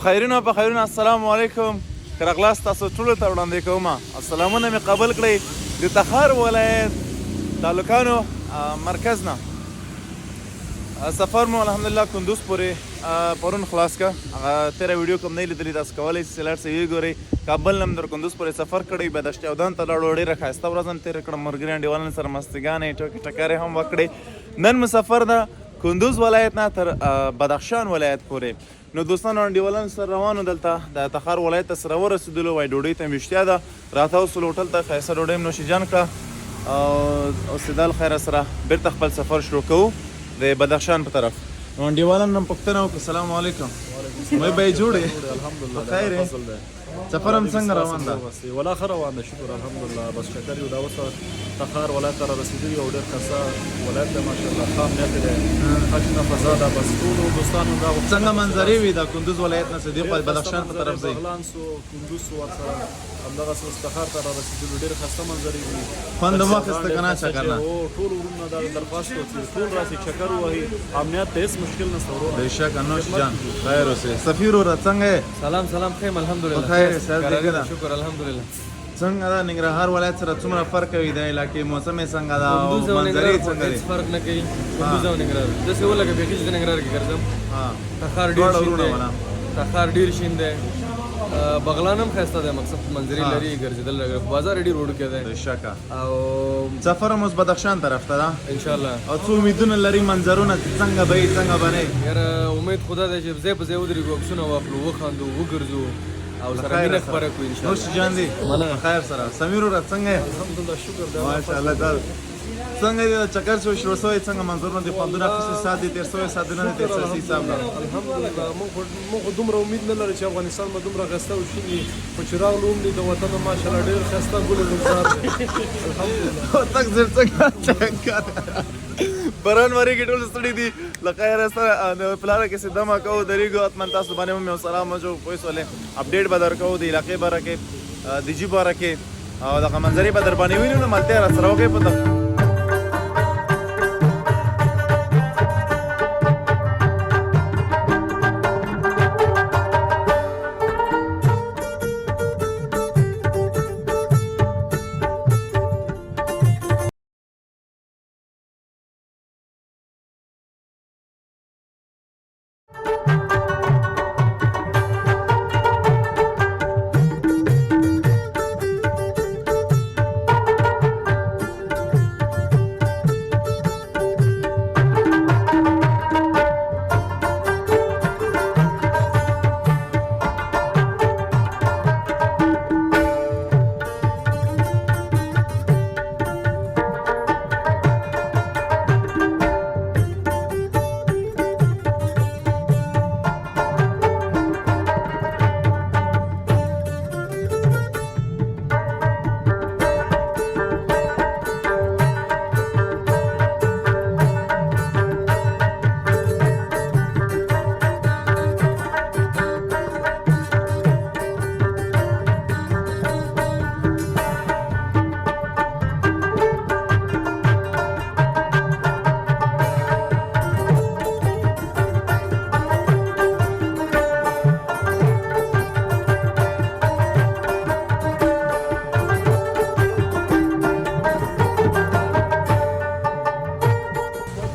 خیرونه په خیرونه السلام علیکم کرغلاس تاسو ټولو ته وړاندې کوم السلامونه مې قبول کړئ د تخار ولایت تعلقانو مرکز نه سفر مو الحمدلله کندوز پورې پرون خلاص کا تیرا ویډیو کوم نه لیدلی تاسو کولی شئ سلار سوي ګورئ کابل نم در کندوز پورې سفر کړی به د شتاودان ته لاړو ډېره ښایسته ورځ هم تېره کړم ملګري انډیوالانو سره مستګانې ټوکې ټکرې هم وکړې نن مو سفر ده کندوز ولایت نه تر بدخشان ولایت پورې نو دوستانو انډیوالانو سره روانو دلته د تخار ولایت ته سره ورسېدلو وایي ډوډۍ ته مې اشتیا ده راته اوسلو هوټل ته ښایسته ډوډۍ مې نوشیجان کړه او اوسېدل خیره سره بېرته خپل سفر شروع کوو د بدخشان په طرف نو انډیوالانو هم پوښتنه وکړه السلام علیکم وایي به یې جوړې الحمدلله خیر یې سفر هم څنګه روان ده ولا ښه روان ده شکر الحمدلله بس چکر یو دا اوس تخار ولایت ته را رسېدلي او ډېر ښایسته ولایت دی ماشاءالله ښه امنیت دی ښه شنه فضا ده بس ټولو دوستانو دا څنګه منظرې وي د کندوز ولایت نه صدیق بدخشان په طرف ځئ بغلان سو کندوز سو ورسره همدغسې اوس تخار ته را رسېدلو ډېر ښایسته منظرې دي خوند هم واخیسته که نه چکر نه ټول وروڼه دا درخواست وکړي ټول راسي چکر ووهي امنیت ته هېڅ مشکل نشته ورور بېشکه نوش جان خیر اوسې سفیر وروره څنګه یې سلام سلام خیم الحمدلله خیر صحت دې ښه ده شکر الحمدلله څنګه ده ننګرهار ولایت سره څومره فرق کوي د علاقې موسم یې څنګه ده او منظرې څنګه دي فرق نه کوي کندوز او ننګرهار داسې ولکه بیخي چې ننګرهار کې ګرځم تخار ډېر شین دی تخار ډېر شین دی بغلان هم ښایسته دی مقصد منظرې لري ګرځېدل بازار ډېر وړوکی دی بېشکه او سفر هم اوس بدخشان طرف ته ده انشاءالله او څو امیدونه لري منظرونه څنګه به یې څنګه به نه یاره امید خدا دی چې ځای په ځای ودرېږو عکسونه واخلو وخاندو وګرځو او سره مینه خپره کړو انشاءالله نوش جان دی خیر سره سمیر وروره څنګه یې الحمدلله شکر دی ماشاءالله دا څنګه دی د چکر شو شروع شوی څنګه منظرونه دي خوندونه اخیستي ساعت دي تېر شوی ساعتونه دي تېر شوي حساب ده الحمدلله موږ خو دومره امید نه لرو چې افغانستان به دومره ښایسته او شین وي خو چې راغلو هم دي د وطن نه ماشاءالله ډېر ښایسته ګل ګلزار دی الحمدلله تک زر څنګه چکر بران وری کې ټول ستړي دي لکه یاره سره د پلاره کې سدما کوو درېږو حتما تاسو باندې هم یو سلام جو پولیس ولې اپډیټ به درکوو د علاقې باره کې د جي باره کې او دغه منظرې به در باندې وینو نو ملتیا را سره وکړئ په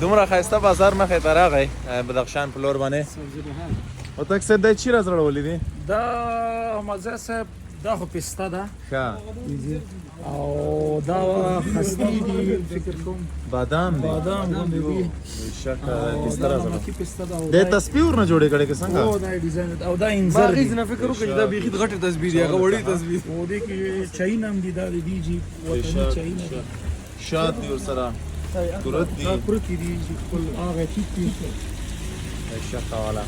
دومره ښایسته بازار مخې ته راغی بدخشان په لور باندې او تک صاحب دا چی را زړولې دي دا مزه صاحب دا خو پسته ده ښه او دا خستی دي فکر کوم بادام دی بادام غوندې دي بېشکه پسته را زړه نمکي پسته ده د تسبیح ورنه جوړې کړې که څنګه او دا ډیزاین او دا ما انځر هغې دي نه فکر وکړه چې دا بیخي د غټې تصویر دی هغه وړې تصویر او دې کې چاین هم دي دا د دیجی وطني چاین دي شات دی ورسره کورت دي پرکی دي خپل هغه ټیک دي بېشکه والا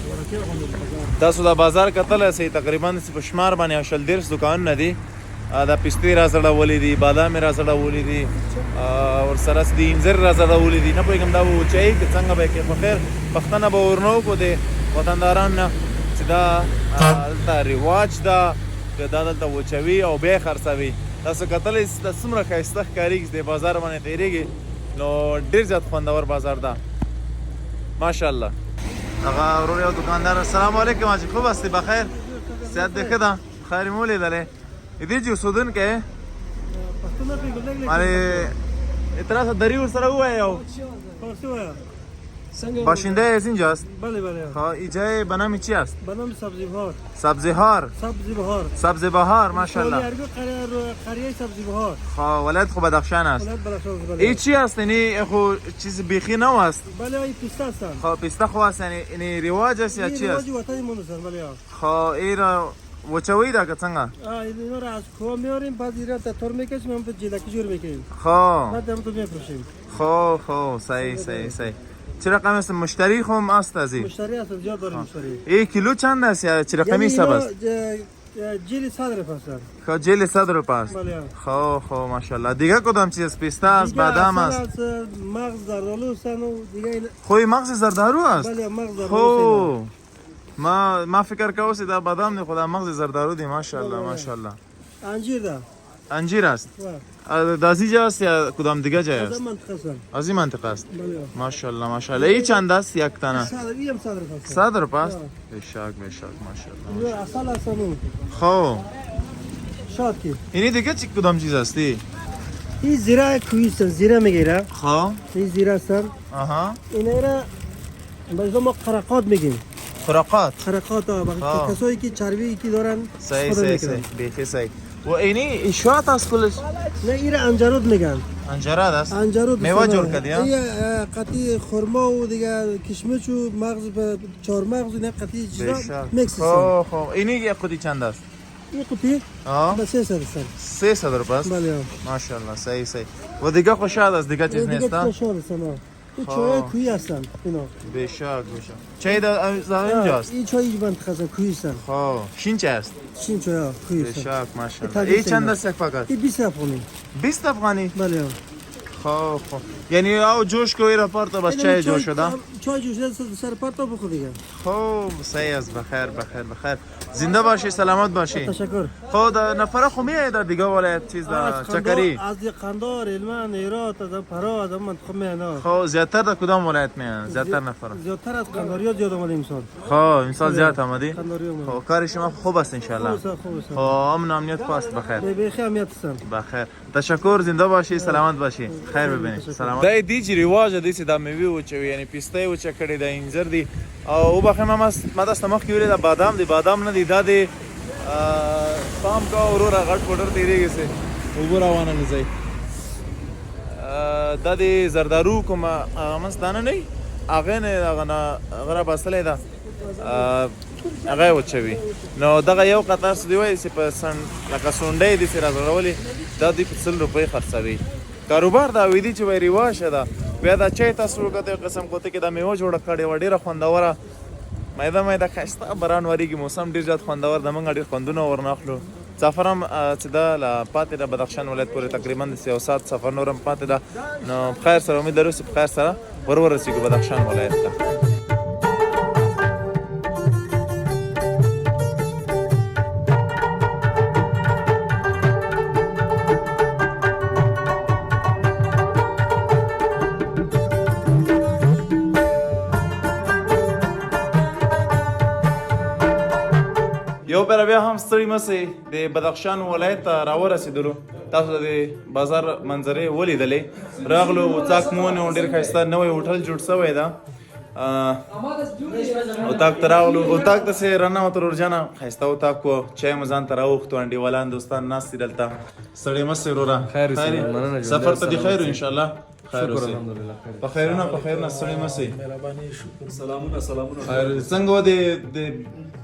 تاسو دا بازار کتلی سئ تقریبا په شمار باندې یو شل دېرش دوکانونه دي دا پستې را زړولې دي بادام یې را زړولې دي ورسره د انځر را زړولې دي نه پوهېږم دا به وچوي که څنګه به یې کوي خو خیر پښتنه به ورنه وکړو د وطندارانو نه چې دا دلته رواج ده که دا دلته وچوي او بیا یې خرڅوي تاسو کتلی دا څومره ښایسته ښکارېږي چې د بازار باندې تېرېږي نو ډېر زیات خوندور بازار ده ماشاءالله دغه ورور یو دکاندار. السلام علیکم حاجی، خوب هستی؟ بخیر؟ صحت دی ښه ده؟ خیر مو لیدلی. دې چې اوسېدونکی یې مالې اعتراض دری ورسره ووایه یو باشنده از اینجاست؟ بله بله. خب اینجا به نام چی است؟ به نام سبزی بهار. سبزی هار. سبزی بهار. سبزی بهار ماشاءالله. قریه سبزی بهار. خب ولایت خوب بدخشان است. ولایت بدخشان بله. این چی است؟ یعنی خو چیز بیخی نو است. بله این پیسته است. خب پیسته خو است، یعنی رواج است یا چی است؟ رواج وطنی مون است بله. خب این را وچوی دا که څنګه؟ اینا را از کوه میاریم بعد اینا تا تور میکشیم هم به جلکی جور میکنیم. خب بعد هم تو میفروشیم. خب صحیح. چه رقم است؟ مشتری هم است از این؟ مشتری است، زیاد داریم مشتری. این کیلو چند است یا چه رقمی حساب است؟ جیلی 100 روپیه است. خب جیل 100 روپیه است. بله. خب ماشاءالله. دیگه کدام چیز است؟ پیسته است، بادام است. مغز زردالو است و دیگه. خوی مغز زردالو است. بله مغز زردالو. ما فکر کوم دا بادام نه، خدا مغز زردالو دی. ماشاءالله. انجیر ده. انجیر است. دازی جا است یا کدام دیگه جای است؟ از این منطقه است. ماشاءالله. این چند است یک تنه؟ 100 روپیه است. بشک ماشاءالله. اصل است اون. خب شاد کی. اینی دیگه چی کدام چیز استی؟ این زیره کویی است، زیره میگیره. خب این زیره است. آها. اینا را به ما قرقات میگیم. قرقات ها کسایی که چربی کی دارن. صحیح بیخی صحیح. و اینی اشوات است کلش؟ نه ایره انجرود میگن. انجراد است؟ انجرود میوه جور کردی ها؟ این قطعی خرما و دیگه کشمش و مغز به چهار مغز و نه قطعی چیزا میکس است. خب اینی یک خودی چند است؟ این قطعی به 300 است. 300 روپیه است؟ بله. ماشاءالله صحیح. و دیگه خوشاد است، دیگه چیز نیست؟ دیگه خوشاد است نه. این چای کویی هستن اینا. بشک. چای در اینجاست؟ این چای منطقه کویی هستن. خب شین چای است؟ شین چای کویی است. بشک ماشاءالله. این چند است فقط؟ این 20 افغانی. 20 افغانی؟ بله. خب یعنی او جوش کوی را پارت بس چای جوش شده؟ چای جوش شده سر پارت بخور دیگه. خب صحیح است. بخیر. زنده باشی، سلامت باشی. تشکر. خود نفر خو میای در دیگه ولایت چیز در چکری؟ از قندار، هلمند، هرات، از فرا، از منطقه میان. خب زیادتر در کدام ولایت میان؟ زیادتر نفر؟ زیادتر از قنداریا زیاد اومده امسال. خب امسال زیاد آمدی؟ قنداریا اومده. خب کار شما خوب است ان شاء الله. خوب است. خب امن امنیت پاست بخیر. بخیر امنیت است. بخیر. تشکر، زنده باشی، سلامت باشی. خیر ببینی. سلامت. دای دی چې رواج دی چې د میوه او چې یعنی پیسته او چې کړي د انځر دی او بخیر ما د استمخ کې ویل د بادام دی، بادام نه دی دا دی پام کا اورورا غټ پډر تیریږي سه وګور روانه نه ځي دا دی زردارو کوم امستانه نه اغه نه غره بسلې دا هغه وچوي نو دغه یو قطار څه دی وای چې په سن لکه سونډې دي سره راولي دا دی په 100 روپۍ خرڅوي. کاروبار دا وې دي چې وای رواج ده. بیا دا چای تاسو کته قسم کوته کې د میوه جوړه کړې و ډیره خوندوره مایده خسته باران وریږي موسم ډیر زیات خوندور د منګ ډیر خوندونه ورناخلو. سفر هم چې دا لا پاتې د بدخشان ولایت پورې تقریبا د 3 ساعت سفر نورم پاتې ده. نو بخیر سره امید لرو چې بخیر سره ورسېږو بدخشان ولایت ته. یو پر بیا هم ستړي مسئ د بدخشان ولایت ته راورسېدلو. تاسو د بازار منظرې ولیدلې. راغلو وڅاک مو ډېر ښایسته نوی هوټل جوړ شوی ده. اتاق ته راغلو. اتاق ته سې راننوتو ورورجانه ښایسته اتاق و. چای مو ځان ته راوښتو. انډیوالان دوستان ناست دي دلته. ستړي مسئ وروره. خیر سفر ته دې خیر انشاءالله. خیر اوسئ. په خیرونه ستړي مسئ. سلامونه خیر څنګه و د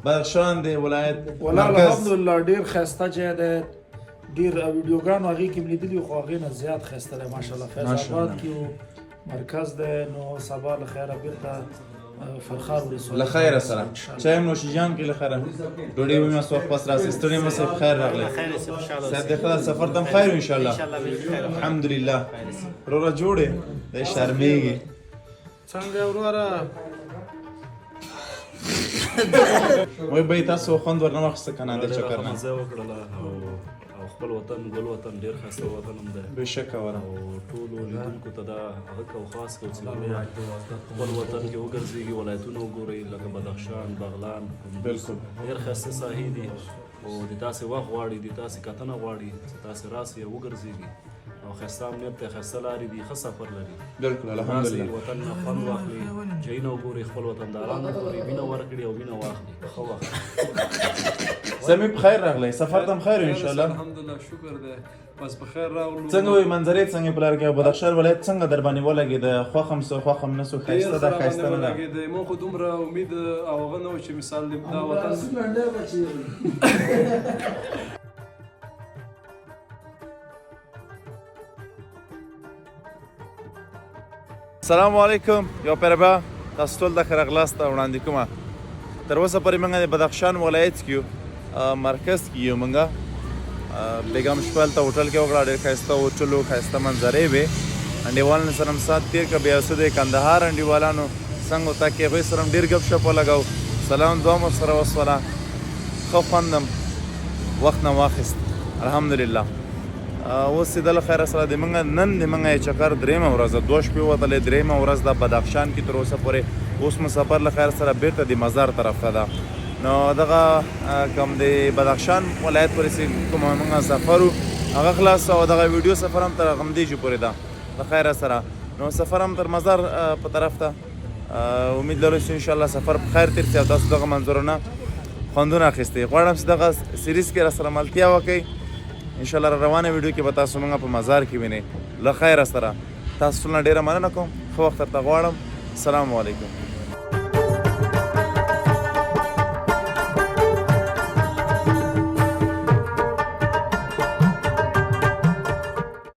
بدخشان د ولایت والله الحمدلله ډیر خسته ځای ده. ډیر ویډیوګانو هغه کې لیدلی خو هغه نه زیات خسته ده ماشاءالله. فیض آباد کې مرکز ده. نو صباح الخير بیرته فرخار ولسوالۍ لخیر سره چای نوشیجان کې لخیر ډوډۍ مې مسوخ پس راسي ستړي مسئ بخیر راغلی. صحت دې خدای سفر تم خیر ان شاء الله. الحمدلله وروره جوړې د شرمېږي څنګه وروره وای به تاسو خوند ورنه واخیسته که نه د چکر نه مزه وکړله او خپل وطن ګل وطن ډېر ښایسته وطن هم دی بېشکه وره او ټولو لیدونکو ته دا هغه کو خاص کو چې خپل وطن کې وګرځېږي ولایتونه وګورئ لکه بدخشان بغلان بالکل ډېر ښایسته ساحې دي او د تاسې وخت غواړي د تاسې کتنه غواړي چې تاسې راسئ او وګرځېږي او ښایسته امنیت دی ښایسته لارې دي ښه سفر لري بالکل الحمدلله راسئ وطن نه خوند واخلئ ځایونه وګورئ خپل وطنداران وګورئ مینه ورکړي او مینه واخلئ ښه وخت سمې په خیر راغلی سفر ته هم خیر وي انشاءالله الحمدلله شکر دی بس په خیر راغلو څنګه وي منظرې څنګه په لار کې بدخشان ولایت څنګه در باندې ولګېده خوښ هم څه خوښ هم نه څه ښایسته ده ښایسته نه ده مون خو دومره امید او هغه نه و چې مثال دا وطن السلام علیکم یو پیربا تاسو ټول د ښه راغلاست وړاندې کومه تر اوسه پورې موږ د بدخشان ولایت کې یو مرکز کې یو موږ بیګم شپه هلته هوټل کې وکړه ډېر ښایسته هوټل و ښایسته منظرې وې انډیوالانو سره هم سات تېر کړه بیا اوسه د کندهار انډیوالانو څنګه وتا کې هغوی سره هم ډېر ګپ شپ ولګاو سلام دوه مو سره وسوله ښه خوند هم وخت نه واخیست الحمدلله اوس چې د له خیره سره د موږ نن د موږ یې چکر درېیمه ورځ ده 2 شپې وتلې درېیمه ورځ ده بدخشان کې تر اوسه پورې اوس مو سفر له خیر سره بیرته د مزار طرف ته ده نو دغه کوم د بدخشان ولایت پورې چې کوم موږ سفر و هغه خلاص او دغه ویډیو سفر هم تر غمدیجو پورې ده د خیره سره نو سفر هم تر مزار په طرف ته امید لرو چې انشاءالله سفر په خیر تېر شي او تاسو دغه منظرونه خوندونه اخیستئ غواړم چې دغه سیریز کې راسره ملتیا وکړئ انشاءالله روانه ویډیو کې به تاسو موږ په مزار کې وینئ له خیره سره تاسو ټول نه ډېره مننه کوم ښه وخت درته غواړم السلام علیکم